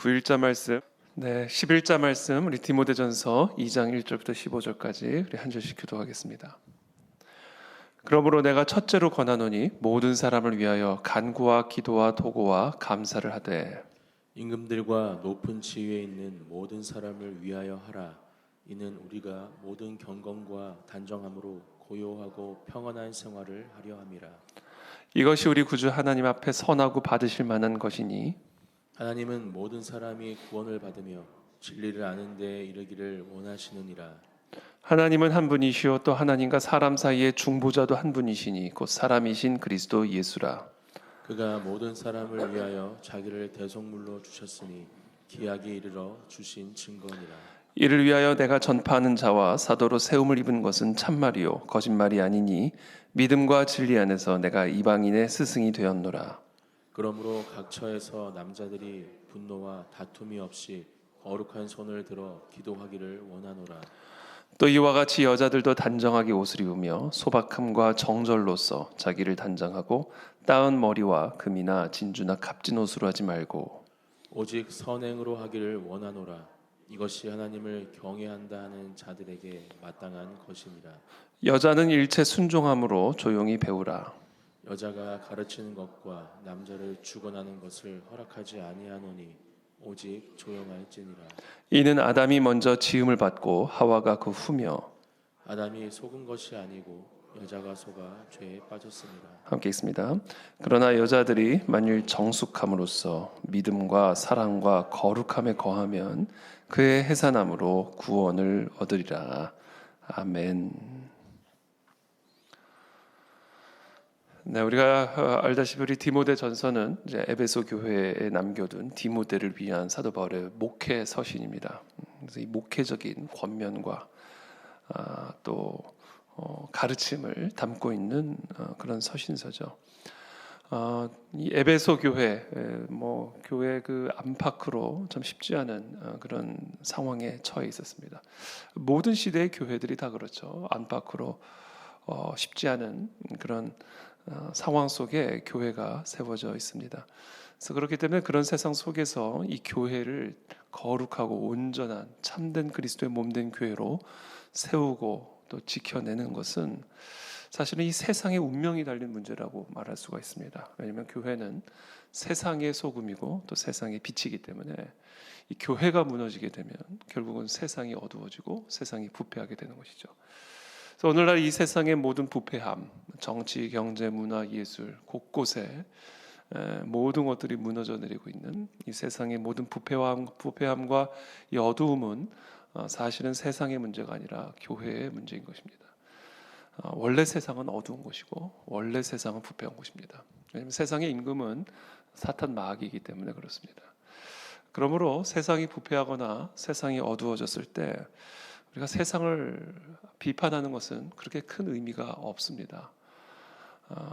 9일자 말씀, 11자 말씀 우리 디모데전서 2장 1절부터 15절까지 우리 한 절씩 기도하겠습니다. 그러므로 내가 첫째로 권하노니 모든 사람을 위하여 간구와 기도와 도고와 감사를 하되 임금들과 높은 지위에 있는 모든 사람을 위하여 하라. 이는 우리가 모든 경건과 단정함으로 고요하고 평안한 생활을 하려 함이라. 이것이 우리 구주 하나님 앞에 선하고 받으실 만한 것이니 하나님은 모든 사람이 구원을 받으며 진리를 아는 데에 이르기를 원하시느니라. 하나님은 한 분이시요 또 하나님과 사람 사이의 중보자도 한 분이시니 곧 사람이신 그리스도 예수라. 그가 모든 사람을 위하여 자기를 대속물로 주셨으니 기약에 이르러 주신 증거니라. 이를 위하여 내가 전파하는 자와 사도로 세움을 입은 것은 참말이요 거짓말이 아니니 믿음과 진리 안에서 내가 이방인의 스승이 되었노라. 그러므로 각 처에서 남자들이 분노와 다툼이 없이 거룩한 손을 들어 기도하기를 원하노라. 또 이와 같이 여자들도 단정하게 옷을 입으며 소박함과 정절로서 자기를 단정하고 따은 머리와 금이나 진주나 값진 옷으로 하지 말고 오직 선행으로 하기를 원하노라. 이것이 하나님을 경외한다 하는 자들에게 마땅한 것이니라. 여자는 일체 순종함으로 조용히 배우라. 여자가 가르치는 것과 남자를 주관하는 것을 허락하지 아니하노니 오직 조용할지니라. 이는 아담이 먼저 지음을 받고 하와가 그 후며. 아담이 속은 것이 아니고 여자가 속아 죄에 빠졌습니다. 함께 있습니다. 그러나 여자들이 만일 정숙함으로써 믿음과 사랑과 거룩함에 거하면 그의 해산함으로 구원을 얻으리라. 아멘. 네, 우리가 알다시피 우리 디모데 전서는 이제 에베소 교회에 남겨둔 디모데를 위한 사도 바울의 목회 서신입니다. 그래서 이 목회적인 권면과 또 가르침을 담고 있는 그런 서신서죠. 이 에베소 교회, 교회 그 안팎으로 좀 쉽지 않은 그런 상황에 처해 있었습니다. 모든 시대의 교회들이 다 그렇죠. 안팎으로 쉽지 않은 그런 상황 속에 교회가 세워져 있습니다. 그래서 그렇기 때문에 그런 세상 속에서 이 교회를 거룩하고 온전한 참된 그리스도의 몸된 교회로 세우고 또 지켜내는 것은 사실은 이 세상의 운명이 달린 문제라고 말할 수가 있습니다. 왜냐하면 교회는 세상의 소금이고 또 세상의 빛이기 때문에 이 교회가 무너지게 되면 결국은 세상이 어두워지고 세상이 부패하게 되는 것이죠. 그래서 오늘날 이 세상의 모든 부패함, 정치, 경제, 문화, 예술 곳곳에 모든 것들이 무너져 내리고 있는 이 세상의 모든 부패함과 이 어두움은 사실은 세상의 문제가 아니라 교회의 문제인 것입니다. 원래 세상은 어두운 것이고 원래 세상은 부패한 것입니다. 왜냐하면 세상의 임금은 사탄 마귀이기 때문에 그렇습니다. 그러므로 세상이 부패하거나 세상이 어두워졌을 때 우리가 세상을 비판하는 것은 그렇게 큰 의미가 없습니다.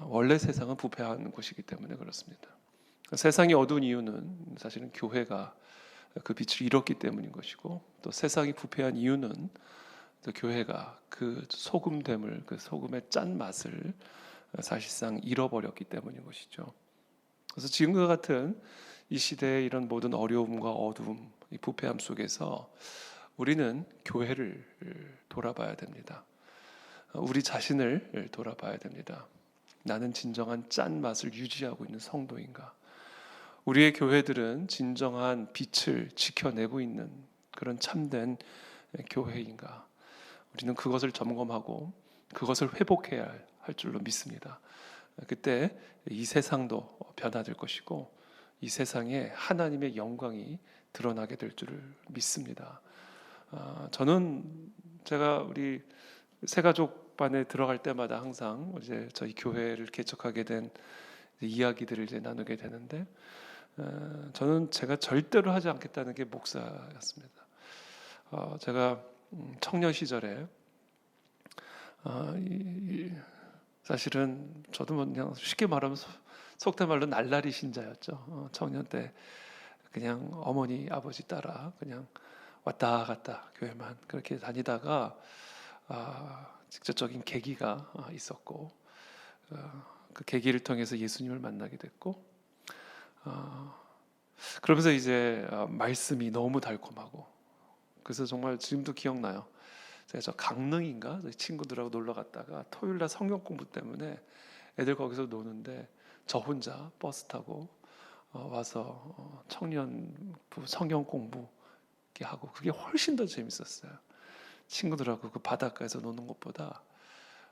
원래 세상은 부패한 곳이기 때문에 그렇습니다. 세상이 어두운 이유는 사실은 교회가 그 빛을 잃었기 때문인 것이고 또 세상이 부패한 이유는 또 교회가 그 소금됨을 그 소금의 짠 맛을 사실상 잃어버렸기 때문인 것이죠. 그래서 지금과 같은 이 시대의 이런 모든 어려움과 어두움, 이 부패함 속에서 우리는 교회를 돌아봐야 됩니다. 우리 자신을 돌아봐야 됩니다. 나는 진정한 짠 맛을 유지하고 있는 성도인가? 우리의 교회들은 진정한 빛을 지켜내고 있는 그런 참된 교회인가? 우리는 그것을 점검하고 그것을 회복해야 할 줄로 믿습니다. 그때 이 세상도 변화될 것이고 이 세상에 하나님의 영광이 드러나게 될 줄을 믿습니다. 저는 제가 우리 새가족반에 들어갈 때마다 항상 이제 저희 교회를 개척하게 된 이야기들을 이제 나누게 되는데 저는 제가 절대로 하지 않겠다는 게 목사였습니다. 제가 청년 시절에 사실은 저도 그냥 쉽게 말하면 속된 말로 날라리 신자였죠. 청년 때 그냥 어머니 아버지 따라 그냥 왔다 갔다 교회만 그렇게 다니다가 직접적인 계기가 있었고 그 계기를 통해서 예수님을 만나게 됐고 그러면서 이제 말씀이 너무 달콤하고, 그래서 정말 지금도 기억나요. 제가 저 강릉인가 친구들하고 놀러 갔다가 토요일 날 성경 공부 때문에 애들 거기서 노는데 저 혼자 버스 타고 와서 청년부 성경 공부 이렇게 하고, 그게 훨씬 더 재밌었어요. 친구들하고 그 바닷가에서 노는 것보다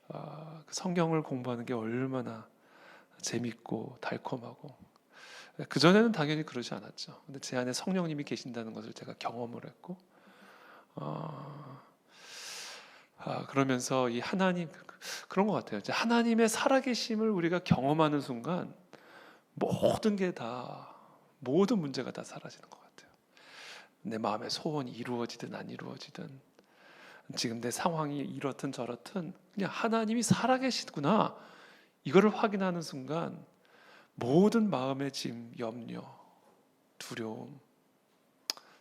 그 성경을 공부하는 게 얼마나 재밌고 달콤하고. 그전에는 당연히 그러지 않았죠. 근데 제 안에 성령님이 계신다는 것을 제가 경험을 했고, 그러면서 이 하나님, 그런 것 같아요. 이제 하나님의 살아계심을 우리가 경험하는 순간 모든 게 다, 모든 문제가 다 사라지는 것 같아요. 내 마음의 소원이 이루어지든 안 이루어지든, 지금 내 상황이 이렇든 저렇든, 그냥 하나님이 살아계시구나, 이거를 확인하는 순간 모든 마음의 짐, 염려, 두려움,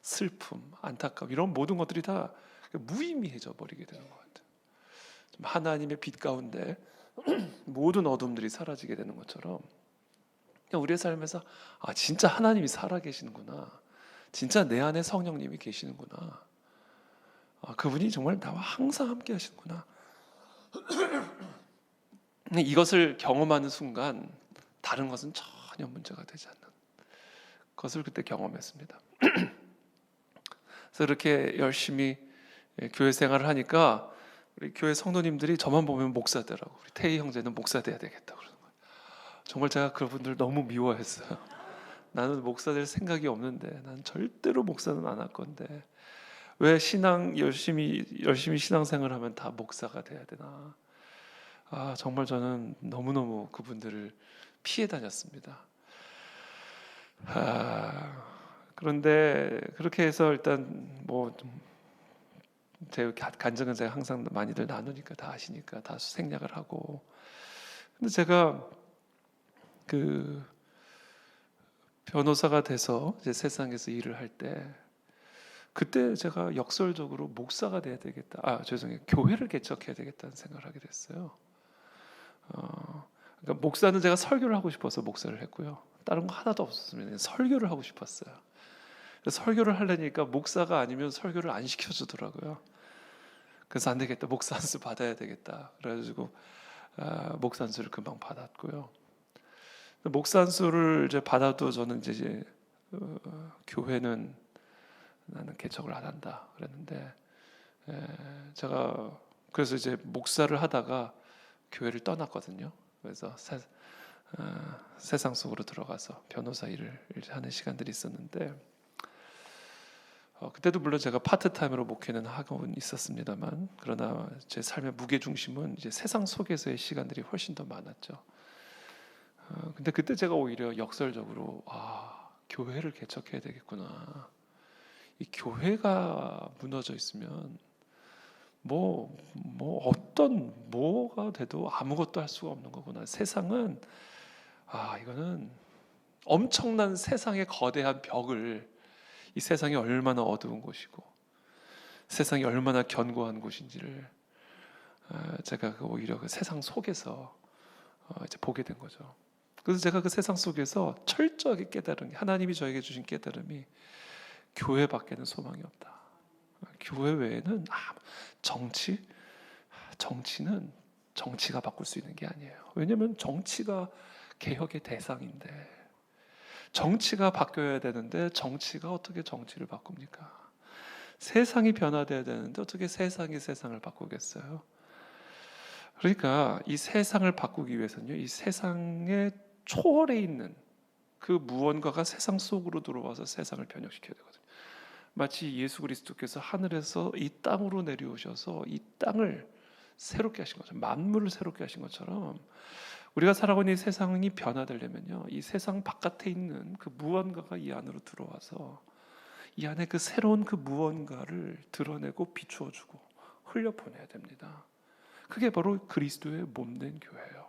슬픔, 안타까움, 이런 모든 것들이 다 무의미해져 버리게 되는 것 같아요. 하나님의 빛 가운데 모든 어둠들이 사라지게 되는 것처럼, 그냥 우리의 삶에서 진짜 하나님이 살아계시는구나, 진짜 내 안에 성령님이 계시는구나, 그분이 정말 나와 항상 함께 하시는구나, 이것을 경험하는 순간 다른 것은 전혀 문제가 되지 않는 것을 그때 경험했습니다. 그래서 이렇게 열심히 교회 생활을 하니까 우리 교회 성도님들이 저만 보면 목사 되라고, 우리 태희 형제는 목사 돼야 되겠다 그러는 거예요. 정말 제가 그분들 너무 미워했어요. 나는 목사 될 생각이 없는데, 난 절대로 목사는 안 할 건데 왜 신앙 열심히 신앙생활하면 다 목사가 돼야 되나. 정말 저는 너무너무 그분들을 피해 다녔습니다. 그런데 그렇게 해서 일단 제 간증은 제가 항상 많이들 나누니까 다 아시니까 다 생략을 하고, 근데 제가 그 변호사가 돼서 이제 세상에서 일을 할 때, 그때 제가 역설적으로 목사가 돼야 되겠다, 죄송해요, 교회를 개척해야 되겠다는 생각을 하게 됐어요. 그러니까 목사는 제가 설교를 하고 싶어서 목사를 했고요, 다른 거 하나도 없었습니다. 설교를 하고 싶었어요. 설교를 하려니까 목사가 아니면 설교를 안 시켜주더라고요. 그래서 안 되겠다, 목사 안수 받아야 되겠다, 그래가지고 목사 안수를 금방 받았고요. 목사 안수를 이제 받아도 저는 이제 교회는 나는 개척을 안 한다 그랬는데, 제가 그래서 이제 목사를 하다가 교회를 떠났거든요. 그래서 세상 속으로 들어가서 변호사 일을 하는 시간들이 있었는데, 그때도 물론 제가 파트타임으로 목회는 하고 있었습니다만, 그러나 제 삶의 무게중심은 이제 세상 속에서의 시간들이 훨씬 더 많았죠. 근데 그때 제가 오히려 역설적으로 교회를 개척해야 되겠구나. 이 교회가 무너져 있으면 어떤 뭐가 돼도 아무것도 할 수가 없는 거구나. 세상은 이거는 엄청난 세상의 거대한 벽을, 이 세상이 얼마나 어두운 곳이고 세상이 얼마나 견고한 곳인지를 제가 오히려 그 세상 속에서 이제 보게 된 거죠. 그래서 제가 그 세상 속에서 철저하게 깨달은 게, 하나님이 저에게 주신 깨달음이, 교회밖에는 소망이 없다. 교회 외에는 정치는 정치가 바꿀 수 있는 게 아니에요. 왜냐하면 정치가 개혁의 대상인데, 정치가 바뀌어야 되는데 정치가 어떻게 정치를 바꿉니까? 세상이 변화돼야 되는데 어떻게 세상이 세상을 바꾸겠어요? 그러니까 이 세상을 바꾸기 위해서는요, 이 세상의 초월에 있는 그 무언가가 세상 속으로 들어와서 세상을 변혁시켜야 되거든요. 마치 예수 그리스도께서 하늘에서 이 땅으로 내려오셔서 이 땅을 새롭게 하신 것처럼, 만물을 새롭게 하신 것처럼, 우리가 살아가고 있는 이 세상이 변화되려면요, 이 세상 바깥에 있는 그 무언가가 이 안으로 들어와서 이 안에 그 새로운 그 무언가를 드러내고 비추어주고 흘려보내야 됩니다. 그게 바로 그리스도의 몸된 교회예요.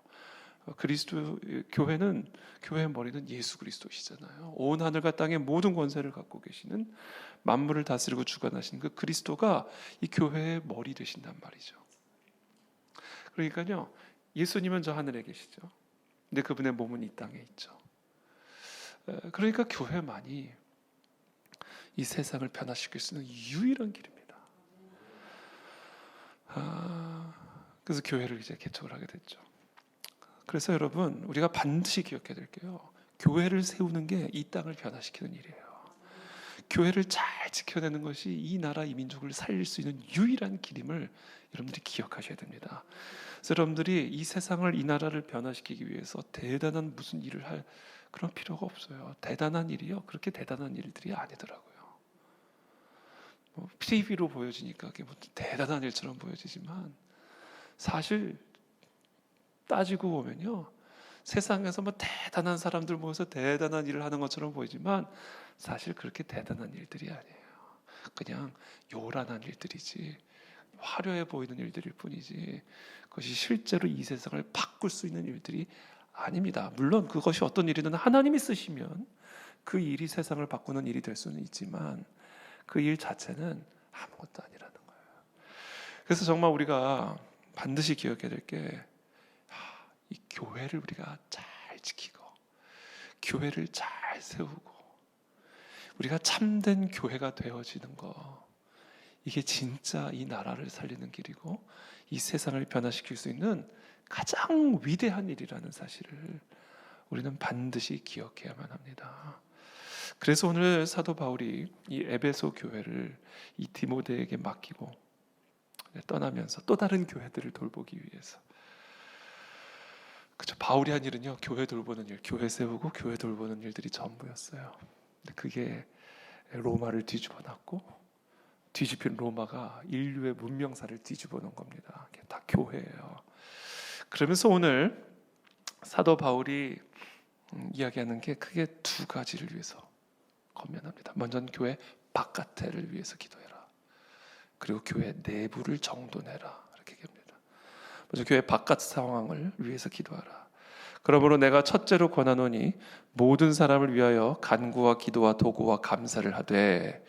교회의 머리는 예수 그리스도시잖아요. 온 하늘과 땅의 모든 권세를 갖고 계시는, 만물을 다스리고 주관하시는 그 그리스도가 이 교회의 머리 되신단 말이죠. 그러니까요, 예수님은 저 하늘에 계시죠. 근데 그분의 몸은 이 땅에 있죠. 그러니까 교회만이 이 세상을 변화시킬 수 있는 유일한 길입니다. 그래서 교회를 이제 개척을 하게 됐죠. 그래서 여러분, 우리가 반드시 기억해야 될 게요, 교회를 세우는 게 이 땅을 변화시키는 일이에요. 교회를 잘 지켜내는 것이 이 나라 이 민족을 살릴 수 있는 유일한 길임을 여러분들이 기억하셔야 됩니다. 그래서 여러분들이 이 세상을, 이 나라를 변화시키기 위해서 대단한 무슨 일을 할 그런 필요가 없어요. 대단한 일이요, 그렇게 대단한 일들이 아니더라고요. TV로 보여지니까 그게 뭐 대단한 일처럼 보여지지만, 사실 따지고 보면요, 세상에서 뭐 대단한 사람들 모여서 대단한 일을 하는 것처럼 보이지만 사실 그렇게 대단한 일들이 아니에요. 그냥 요란한 일들이지, 화려해 보이는 일들일 뿐이지, 그것이 실제로 이 세상을 바꿀 수 있는 일들이 아닙니다. 물론 그것이 어떤 일이든 하나님이 쓰시면 그 일이 세상을 바꾸는 일이 될 수는 있지만 그 일 자체는 아무것도 아니라는 거예요. 그래서 정말 우리가 반드시 기억해야 될 게, 이 교회를 우리가 잘 지키고 교회를 잘 세우고 우리가 참된 교회가 되어지는 거, 이게 진짜 이 나라를 살리는 길이고 이 세상을 변화시킬 수 있는 가장 위대한 일이라는 사실을 우리는 반드시 기억해야만 합니다. 그래서 오늘 사도 바울이 이 에베소 교회를 이 디모데에게 맡기고 떠나면서 또 다른 교회들을 돌보기 위해서, 그죠, 바울이 한 일은요, 교회 돌보는 일, 교회 세우고 교회 돌보는 일들이 전부였어요. 근데 그게 로마를 뒤집어 놨고, 뒤집힌 로마가 인류의 문명사를 뒤집어 놓은 겁니다. 그게 다 교회예요. 그러면서 오늘 사도 바울이 이야기하는 게 크게 두 가지를 위해서 권면합니다. 먼저는 교회 바깥을 위해서 기도해라. 그리고 교회 내부를 정돈해라. 이렇게 얘기합니다. 먼저 교회 바깥 상황을 위해서 기도하라. 그러므로 내가 첫째로 권하노니 모든 사람을 위하여 간구와 기도와 도구와 감사를 하되,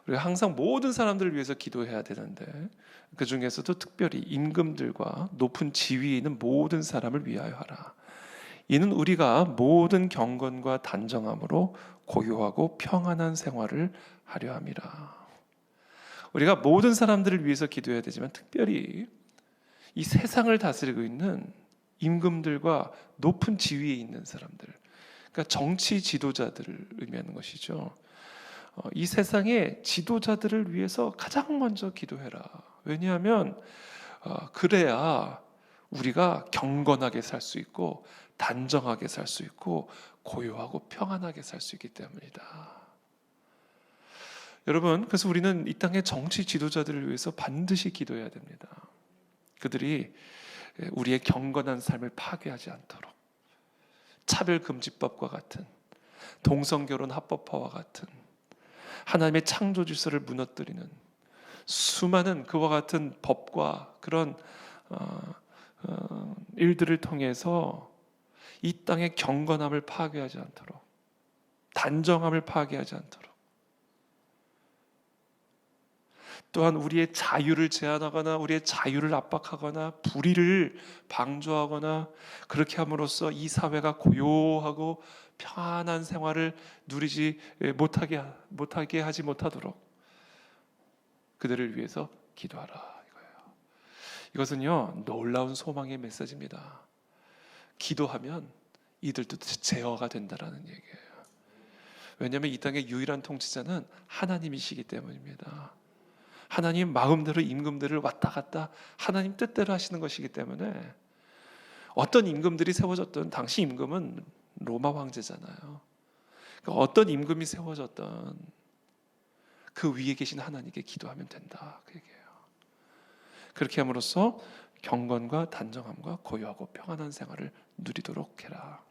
우리가 항상 모든 사람들을 위해서 기도해야 되는데 그 중에서도 특별히 임금들과 높은 지위에 있는 모든 사람을 위하여 하라. 이는 우리가 모든 경건과 단정함으로 고요하고 평안한 생활을 하려 함이라. 우리가 모든 사람들을 위해서 기도해야 되지만 특별히 이 세상을 다스리고 있는 임금들과 높은 지위에 있는 사람들, 그러니까 정치 지도자들을 의미하는 것이죠. 이 세상의 지도자들을 위해서 가장 먼저 기도해라. 왜냐하면 그래야 우리가 경건하게 살 수 있고 단정하게 살 수 있고 고요하고 평안하게 살 수 있기 때문이다. 여러분, 그래서 우리는 이 땅의 정치 지도자들을 위해서 반드시 기도해야 됩니다. 그들이 우리의 경건한 삶을 파괴하지 않도록, 차별금지법과 같은, 동성결혼 합법화와 같은 하나님의 창조 질서를 무너뜨리는 수많은 그와 같은 법과 그런 일들을 통해서 이 땅의 경건함을 파괴하지 않도록, 단정함을 파괴하지 않도록, 또한 우리의 자유를 제한하거나 우리의 자유를 압박하거나 불의를 방조하거나 그렇게 함으로써 이 사회가 고요하고 평안한 생활을 누리지 못하게 하지 못하도록 그들을 위해서 기도하라, 이거예요. 이것은요, 놀라운 소망의 메시지입니다. 기도하면 이들도 제어가 된다라는 얘기예요. 왜냐하면 이 땅의 유일한 통치자는 하나님이시기 때문입니다. 하나님 마음대로 임금들을 왔다 갔다 하나님 뜻대로 하시는 것이기 때문에 어떤 임금들이 세워졌든, 당시 임금은 로마 황제잖아요. 그러니까 어떤 임금이 세워졌든 그 위에 계신 하나님께 기도하면 된다, 그 얘기예요. 그렇게 함으로써 경건과 단정함과 고요하고 평안한 생활을 누리도록 해라.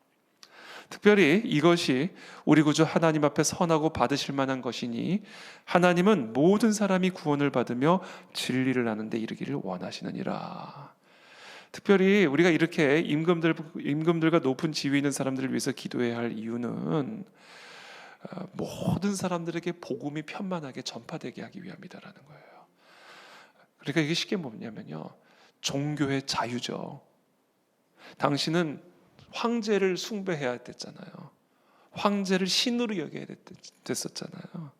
특별히 이것이 우리 구주 하나님 앞에 선하고 받으실 만한 것이니 하나님은 모든 사람이 구원을 받으며 진리를 아는 데 이르기를 원하시느니라. 특별히 우리가 이렇게 임금들과 높은 지위에 있는 사람들을 위해서 기도해야 할 이유는 모든 사람들에게 복음이 편만하게 전파되게 하기 위함이다라는 거예요. 그러니까 이게 쉽게 뭐냐면요, 종교의 자유죠. 당신은 황제를 숭배해야 됐잖아요. 황제를 신으로 여겨야 됐었잖아요.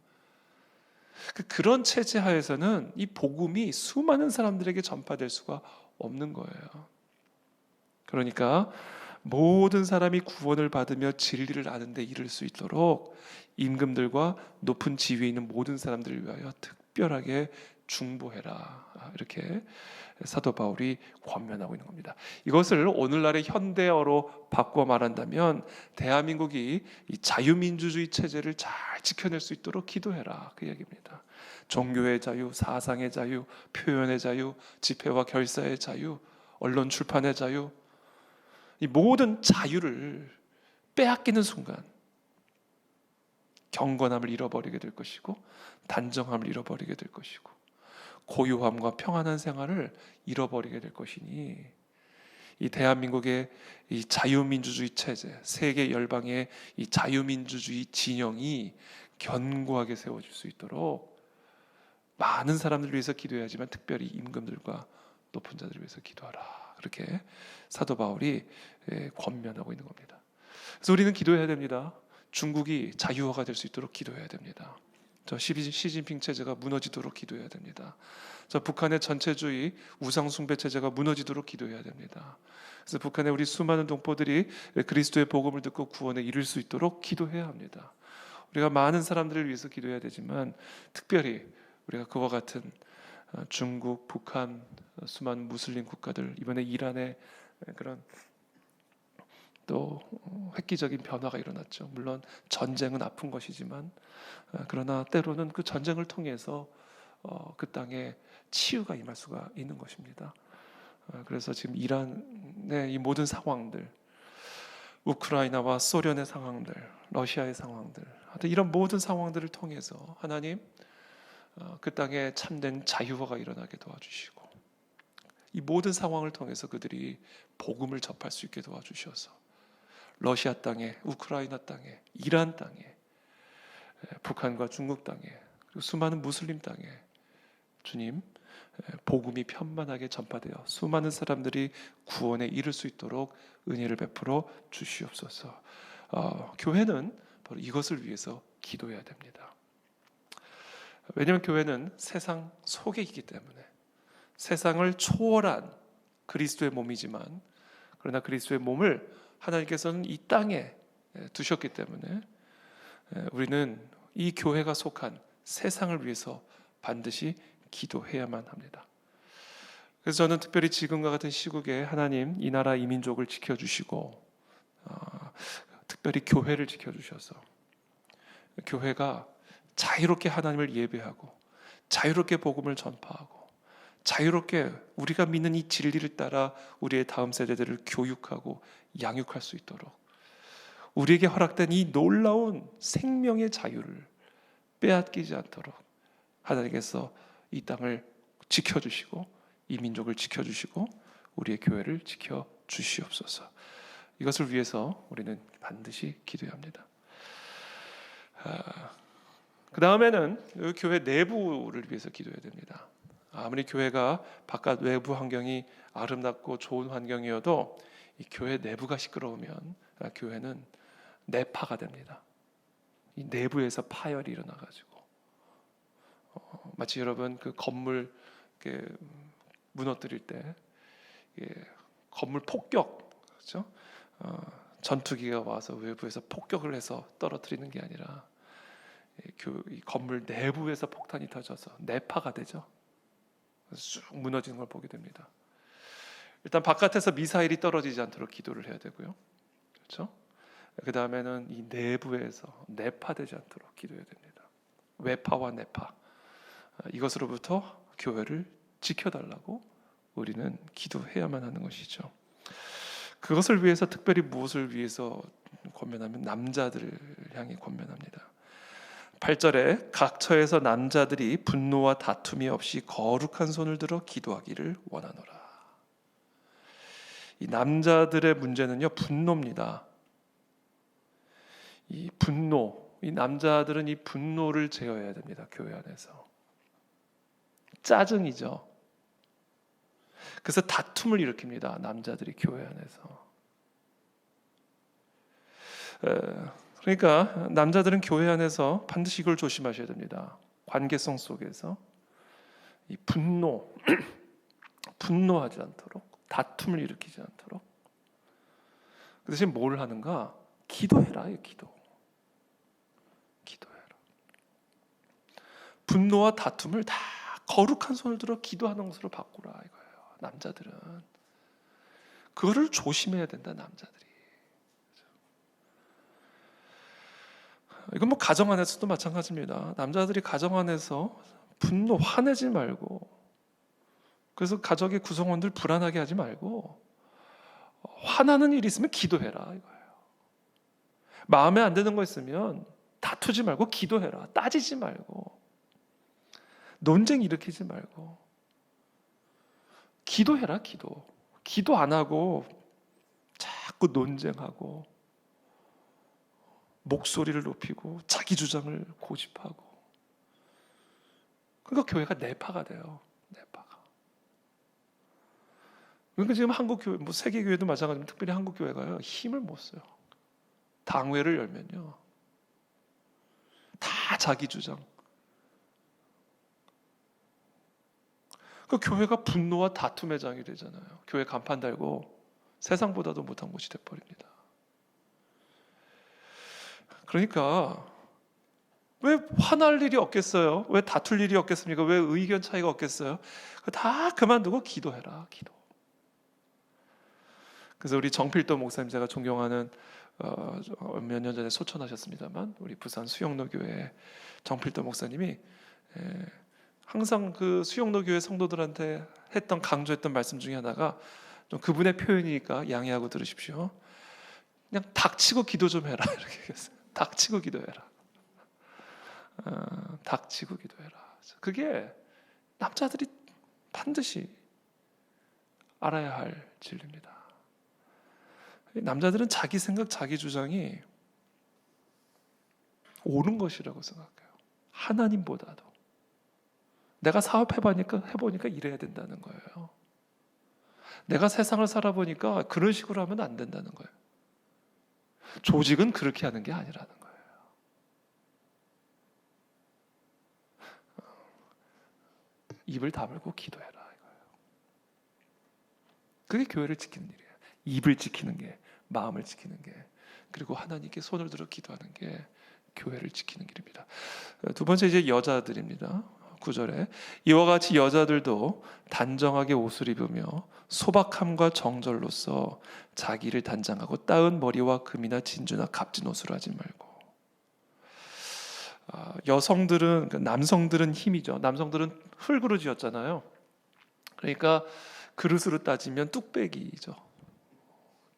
그런 체제 하에서는 이 복음이 수많은 사람들에게 전파될 수가 없는 거예요. 그러니까 모든 사람이 구원을 받으며 진리를 아는 데 이를 수 있도록 임금들과 높은 지위에 있는 모든 사람들을 위하여 특별하게 중보해라. 이렇게 사도 바울이 권면하고 있는 겁니다. 이것을 오늘날의 현대어로 바꿔 말한다면 대한민국이 이 자유민주주의 체제를 잘 지켜낼 수 있도록 기도해라. 그 얘기입니다. 종교의 자유, 사상의 자유, 표현의 자유, 집회와 결사의 자유, 언론 출판의 자유, 이 모든 자유를 빼앗기는 순간 경건함을 잃어버리게 될 것이고 단정함을 잃어버리게 될 것이고 고요함과 평안한 생활을 잃어버리게 될 것이니 이 대한민국의 이 자유민주주의 체제, 세계 열방의 이 자유민주주의 진영이 견고하게 세워질 수 있도록 많은 사람들을 위해서 기도해야지만 특별히 임금들과 높은 자들을 위해서 기도하라. 그렇게 사도 바울이 권면하고 있는 겁니다. 그래서 우리는 기도해야 됩니다. 중국이 자유화가 될 수 있도록 기도해야 됩니다. 저 시진핑 체제가 무너지도록 기도해야 됩니다. 저 북한의 전체주의 우상 숭배 체제가 무너지도록 기도해야 됩니다. 그래서 북한의 우리 수많은 동포들이 그리스도의 복음을 듣고 구원에 이를 수 있도록 기도해야 합니다. 우리가 많은 사람들을 위해서 기도해야 되지만 특별히 우리가 그와 같은 중국, 북한, 수많은 무슬림 국가들, 이번에 이란의 그런 또 획기적인 변화가 일어났죠. 물론 전쟁은 아픈 것이지만 그러나 때로는 그 전쟁을 통해서 그 땅에 치유가 임할 수가 있는 것입니다. 그래서 지금 이란의 이 모든 상황들, 우크라이나와 소련의 상황들, 러시아의 상황들, 이런 모든 상황들을 통해서 하나님 그 땅에 참된 자유화가 일어나게 도와주시고 이 모든 상황을 통해서 그들이 복음을 접할 수 있게 도와주셔서 러시아 땅에, 우크라이나 땅에, 이란 땅에, 북한과 중국 땅에, 그리고 수많은 무슬림 땅에 주님 복음이 편만하게 전파되어 수많은 사람들이 구원에 이를 수 있도록 은혜를 베풀어 주시옵소서. 교회는 바로 이것을 위해서 기도해야 됩니다. 왜냐하면 교회는 세상 속에 있기 때문에 세상을 초월한 그리스도의 몸이지만 그러나 그리스도의 몸을 하나님께서는 이 땅에 두셨기 때문에 우리는 이 교회가 속한 세상을 위해서 반드시 기도해야만 합니다. 그래서 저는 특별히 지금과 같은 시국에 하나님 이 나라 이 민족을 지켜주시고 특별히 교회를 지켜주셔서 교회가 자유롭게 하나님을 예배하고 자유롭게 복음을 전파하고 자유롭게 우리가 믿는 이 진리를 따라 우리의 다음 세대들을 교육하고 양육할 수 있도록 우리에게 허락된 이 놀라운 생명의 자유를 빼앗기지 않도록 하나님께서 이 땅을 지켜주시고 이 민족을 지켜주시고 우리의 교회를 지켜주시옵소서. 이것을 위해서 우리는 반드시 기도해야 합니다. 그 다음에는 교회 내부를 위해서 기도해야 됩니다. 아무리 교회가 바깥 외부 환경이 아름답고 좋은 환경이어도 이 교회 내부가 시끄러우면 교회는 내파가 됩니다. 이 내부에서 파열이 일어나가지고 마치 여러분 그 건물 무너뜨릴 때 건물 폭격, 그렇죠? 전투기가 와서 외부에서 폭격을 해서 떨어뜨리는 게 아니라 이 건물 내부에서 폭탄이 터져서 내파가 되죠. 쑥 무너지는 걸 보게 됩니다. 일단 바깥에서 미사일이 떨어지지 않도록 기도를 해야 되고요. 그렇죠? 그 다음에는 이 내부에서 내파되지 않도록 기도해야 됩니다. 외파와 내파 이것으로부터 교회를 지켜달라고 우리는 기도해야만 하는 것이죠. 그것을 위해서 특별히 무엇을 위해서 권면하면 남자들을 향해 권면합니다. 8절에 각처에서 남자들이 분노와 다툼이 없이 거룩한 손을 들어 기도하기를 원하노라. 이 남자들의 문제는요 분노입니다. 이 분노, 이 남자들은 이 분노를 제어해야 됩니다. 교회 안에서 짜증이죠. 그래서 다툼을 일으킵니다. 남자들이 교회 안에서. 그러니까 남자들은 교회 안에서 반드시 이걸 조심하셔야 됩니다. 관계성 속에서 이 분노하지 않도록, 다툼을 일으키지 않도록. 그 대신 뭘 하는가? 기도해라. 기도해라. 분노와 다툼을 다 거룩한 손을 들어 기도하는 것으로 바꾸라 이거예요. 남자들은 그거를 조심해야 된다. 남자들이. 이건 뭐 가정 안에서도 마찬가지입니다. 남자들이 가정 안에서 화내지 말고, 그래서 가족의 구성원들 불안하게 하지 말고, 화나는 일이 있으면 기도해라 이거예요. 마음에 안 드는 거 있으면 다투지 말고 기도해라. 따지지 말고, 논쟁 일으키지 말고 기도해라. 기도 안 하고 자꾸 논쟁하고 목소리를 높이고 자기 주장을 고집하고, 그러니까 교회가 내파가 돼요. 내파가. 그러니까 지금 한국 교회, 뭐 세계 교회도 마찬가지지만 특별히 한국 교회가요, 힘을 못 써요. 당회를 열면요, 다 자기 주장. 그 교회가 분노와 다툼의 장이 되잖아요. 교회 간판 달고 세상보다도 못한 곳이 돼버립니다. 그러니까 왜 화날 일이 없겠어요? 왜 다툴 일이 없겠습니까? 왜 의견 차이가 없겠어요? 다 그만두고 기도해라. 기도. 그래서 우리 정필도 목사님, 제가 존경하는 몇 년 전에 소천하셨습니다만 우리 부산 수영로 교회 정필도 목사님이 항상 그 수영로 교회 성도들한테 강조했던 말씀 중에 하나가, 좀 그분의 표현이니까 양해하고 들으십시오. 그냥 닥치고 기도 좀 해라 이렇게 얘기했어요. 닥치고 기도해라. 닥치고 기도해라. 그게 남자들이 반드시 알아야 할 진리입니다. 남자들은 자기 생각, 자기 주장이 옳은 것이라고 생각해요. 하나님보다도. 내가 해보니까 이래야 된다는 거예요. 내가 세상을 살아보니까 그런 식으로 하면 안 된다는 거예요. 조직은 그렇게 하는 게 아니라는 거예요. 입을 다물고 기도해라 이거예요. 그게 교회를 지키는 일이에요. 입을 지키는 게, 마음을 지키는 게, 그리고 하나님께 손을 들어 기도하는 게 교회를 지키는 길입니다. 두 번째 이제 여자들입니다. 9절에 이와 같이 여자들도 단정하게 옷을 입으며 소박함과 정절로서 자기를 단장하고 따은 머리와 금이나 진주나 값진 옷으로 하지 말고. 여성들은, 남성들은 힘이죠. 남성들은 흙으로 지었잖아요. 그러니까 그릇으로 따지면 뚝배기죠.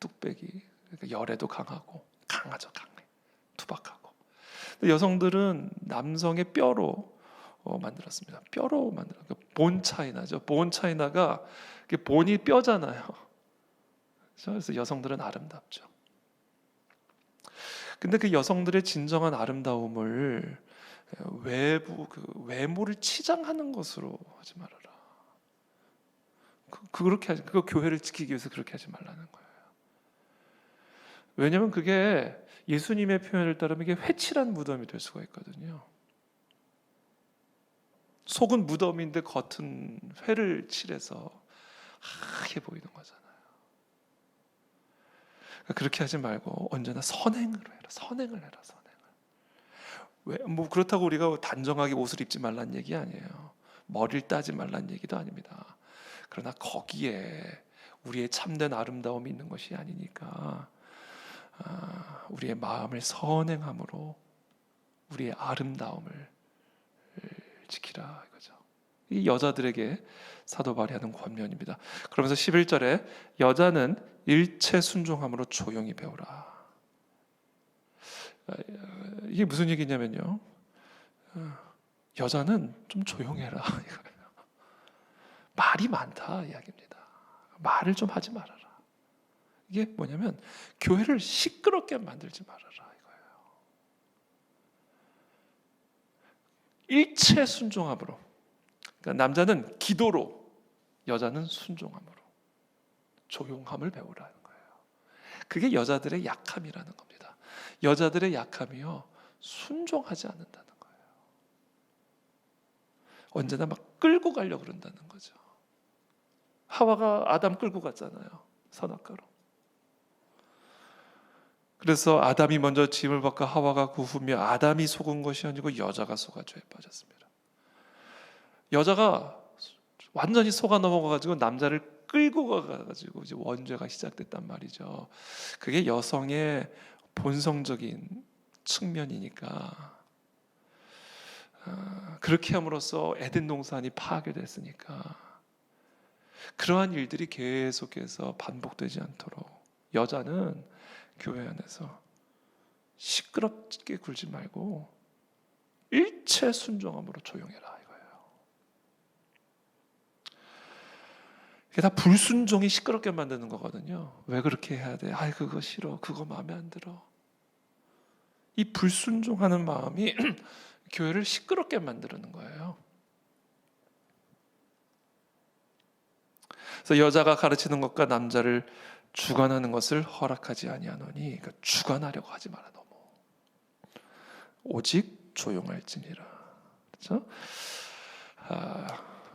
뚝배기. 그러니까 열에도 강하죠. 강해. 투박하고. 여성들은 남성의 뼈로 만들었습니다. 뼈로 만들어. 본 차이나죠. 본 차이나가 본이 뼈잖아요. 그래서 여성들은 아름답죠. 근데 그 여성들의 진정한 아름다움을 외모를 치장하는 것으로 하지 말아라. 그거 교회를 지키기 위해서 그렇게 하지 말라는 거예요. 왜냐하면 그게 예수님의 표현을 따르면 이게 회칠한 무덤이 될 수가 있거든요. 속은 무덤인데 겉은 회를 칠해서 하얗게 보이는 거잖아요. 그렇게 하지 말고 언제나 선행을 해라. 선행을. 왜? 뭐 그렇다고 우리가 단정하게 옷을 입지 말란 얘기 아니에요. 머리를 따지 말란 얘기도 아닙니다. 그러나 거기에 우리의 참된 아름다움이 있는 것이 아니니까 우리의 마음을 선행함으로 우리의 아름다움을 지키라 이거죠. 이 여자들에게 사도 바울이 하는 권면입니다. 그러면서 11절에 여자는 일체 순종함으로 조용히 배우라. 이게 무슨 얘기냐면요, 여자는 좀 조용해라 이거예요. 말이 많다 이야기입니다. 말을 좀 하지 말아라. 이게 뭐냐면 교회를 시끄럽게 만들지 말아라 이거예요. 일체 순종함으로. 그러니까 남자는 기도로, 여자는 순종함으로 조용함을 배우라는 거예요. 그게 여자들의 약함이라는 겁니다. 여자들의 약함이요, 순종하지 않는다는 거예요. 언제나 막 끌고 가려고 그런다는 거죠. 하와가 아담 끌고 갔잖아요, 선악과로. 그래서 아담이 먼저 짐을 벗고 하와가 그 후며 아담이 속은 것이 아니고 여자가 속아 죄에 빠졌습니다. 여자가 완전히 속아 넘어가가지고 남자를 끌고 가가지고 이제 원죄가 시작됐단 말이죠. 그게 여성의 본성적인 측면이니까, 그렇게 함으로써 에덴 동산이 파괴됐으니까 그러한 일들이 계속해서 반복되지 않도록 여자는 교회 안에서 시끄럽게 굴지 말고 일체 순종함으로 조용해라 이거예요. 이게 다 불순종이 시끄럽게 만드는 거거든요. 왜 그렇게 해야 돼? 아이 그거 싫어, 그거 마음에 안 들어. 이 불순종하는 마음이 교회를 시끄럽게 만드는 거예요. 그래서 여자가 가르치는 것과 남자를 주관하는 것을 허락하지 아니하노니, 그러니까 주관하려고 하지 마라. 너무 오직 조용할지니라. 그렇죠?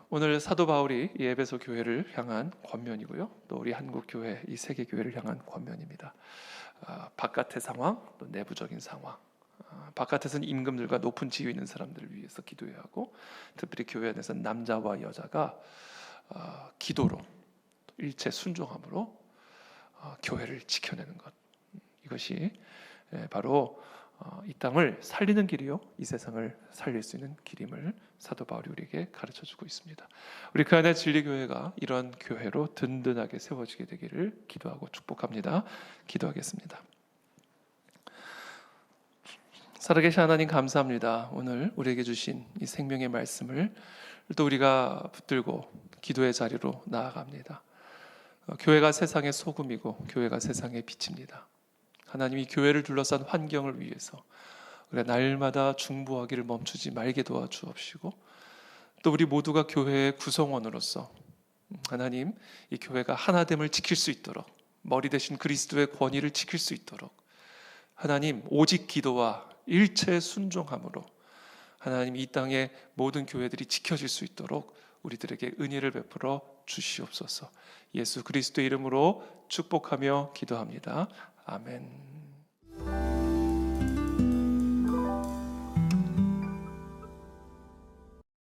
오늘 사도 바울이 이 에베소 교회를 향한 권면이고요, 또 우리 한국 교회, 이 세계 교회를 향한 권면입니다. 바깥의 상황, 또 내부적인 상황. 바깥에서는 임금들과 높은 지위에 있는 사람들을 위해서 기도해야 하고, 특별히 교회 안에서 남자와 여자가 기도로, 일체 순종함으로 교회를 지켜내는 것, 이것이 바로 이 땅을 살리는 길이요, 이 세상을 살릴 수 있는 길임을 사도 바울이 우리에게 가르쳐주고 있습니다. 우리 그 안에 진리교회가 이러한 교회로 든든하게 세워지게 되기를 기도하고 축복합니다. 기도하겠습니다. 살아계신 하나님, 감사합니다. 오늘 우리에게 주신 이 생명의 말씀을 또 우리가 붙들고 기도의 자리로 나아갑니다. 교회가 세상의 소금이고 교회가 세상의 빛입니다. 하나님이 교회를 둘러싼 환경을 위해서 우리가 날마다 중보하기를 멈추지 말게 도와주옵시고, 또 우리 모두가 교회의 구성원으로서 하나님, 이 교회가 하나됨을 지킬 수 있도록, 머리 대신 그리스도의 권위를 지킬 수 있도록 하나님, 오직 기도와 일체 순종함으로 하나님, 이 땅의 모든 교회들이 지켜질 수 있도록 우리들에게 은혜를 베풀어 주시옵소서. 예수 그리스도의 이름으로 축복하며 기도합니다. 아멘.